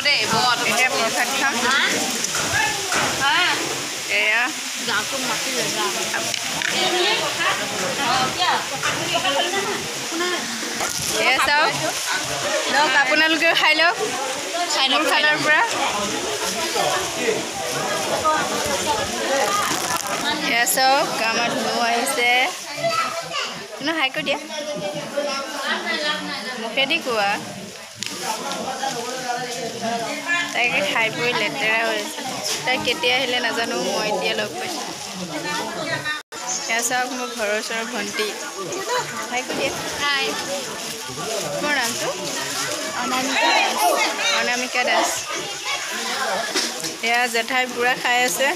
দে এতিয়া প্ৰসাদ খাম এয়া গাঁৱটো মাতি এয়া চাওক লওক আপোনালোকেও খাই লওক মোৰ ফালৰ পৰা এয়া চাওক আমাৰ ধুনু আহিছে ধুনু হাই কৰি দিয়া মুখেদি কোৱা তাইকে খাই পৰি লেতেৰা হৈ আছে তাই কেতিয়া আহিলে নাজানো মই এতিয়া লগ পাইছোঁ এয়া চাওক মোৰ ঘৰৰ ওচৰৰ ভণ্টি হাই কৰি দিয়া হাই মোৰ নামটো অনামিকা দাস এয়া জেঠাই পুৰা খাই আছে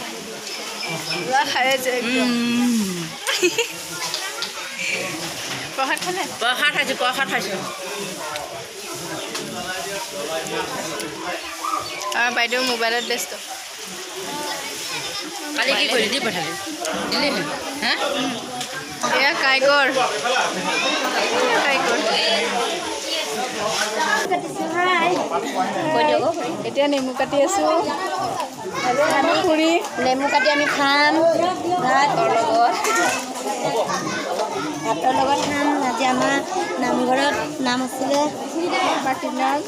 প্ৰসাদ খালে প্ৰসাদ খাইছোঁ বাইদেউ মোবাইলত ব্যস্ত কালি কি কৰি দি পঠালি দিলে হা এয়া কাইকৰ এতিয়া নেমু কাটি আছো খুৰী নেমু কাটি আমি খাম ভাতৰ লগত খাম আজি আমাৰ নামঘৰত নাম আছিলে পাৰ্টিৰ নাম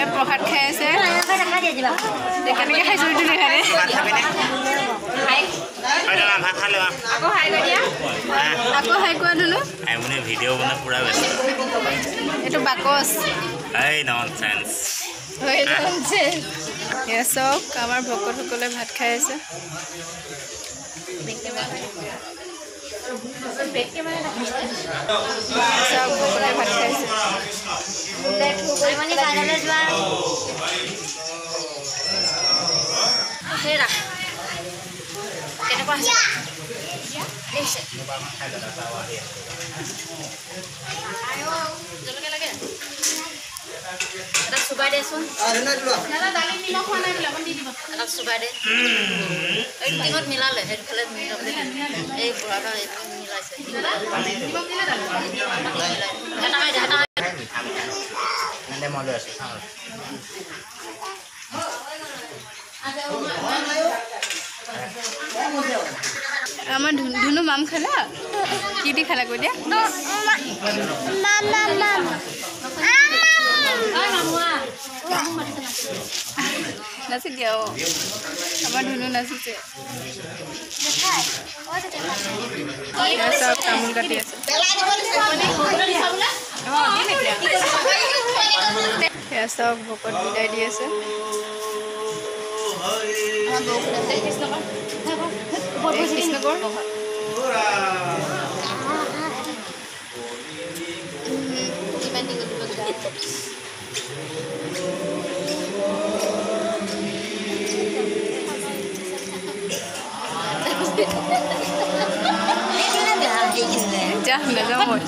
প্ৰসাদ খাই আছে কেনেকৈ খাইছো আকৌ হাই কোৱা ধুনু ভিডিঅ' বনাই পুৰা ব্যস্ত এইটো বাকচ ননচেন্স এয়া চাওক আমাৰ ভকতসকলে ভাত খাই আছে চাওক ভকতে ভাত খাইছে চুবাই দেচোন চুবাই দে টিঙত মিলালে সেইফালে এই বুঢ়াটা মিলাইছে আমাৰ ধুনু মাম খালা কি দি খালা কৈ দিয়া নাচি দিয়া আমাৰ ধুনু নাচিছে চব তামোল কাটি আছে সেয়া চব ভকত বিদায় দি আছে কৃষ্ণকৰ যা নাযাওঁ মই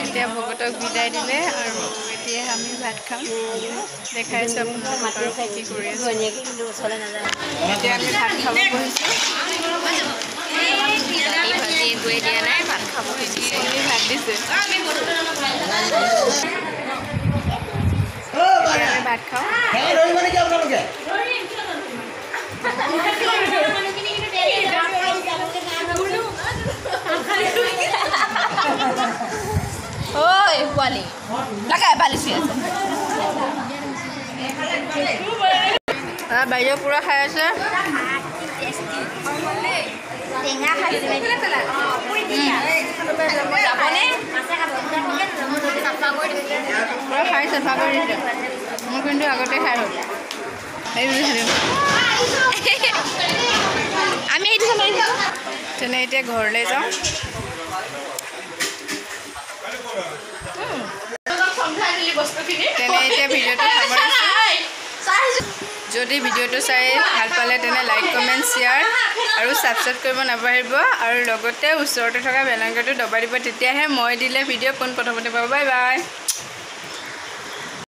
এতিয়া ভকতক বিদায় দিলে আৰু এতিয়া আমি ভাত খাম। দেখাইছোঁ আপোনালোকক কি কৰি আছোঁ। এতিয়া আমি ভাত খাব বহিছোঁ। ভাজি গৈ দিয়া নাই, ভাত খাব খুজিছে। ভাত দিছে। এতিয়া আমি ভাত খাওঁ। ঐ পোৱালি লাগাই বালি চুই আছে। বাইদেউ পুৰা খাই আছে। টেঙা খাইছে পুৰা খাই চাফা কৰি দিছে। মই কিন্তু আগতে খাই হ'ল। আমি এইটো তেনে এতিয়া ঘৰলৈ যাওঁ। তেনে এতিয়া ভিডিঅ'টো সামৰিছোঁ। যদি ভিডিঅ'টো চাই ভাল পালে তেনে লাইক কমেণ্ট শ্বেয়াৰ আৰু ছাবস্ক্ৰাইব কৰিব নাপাহৰিব আৰু লগতে ওচৰতে থকা বেল আইকনটো দবাই দিব। তেতিয়াহে মই দিলে ভিডিঅ' পোন প্ৰথমতে পাব। Bye bye.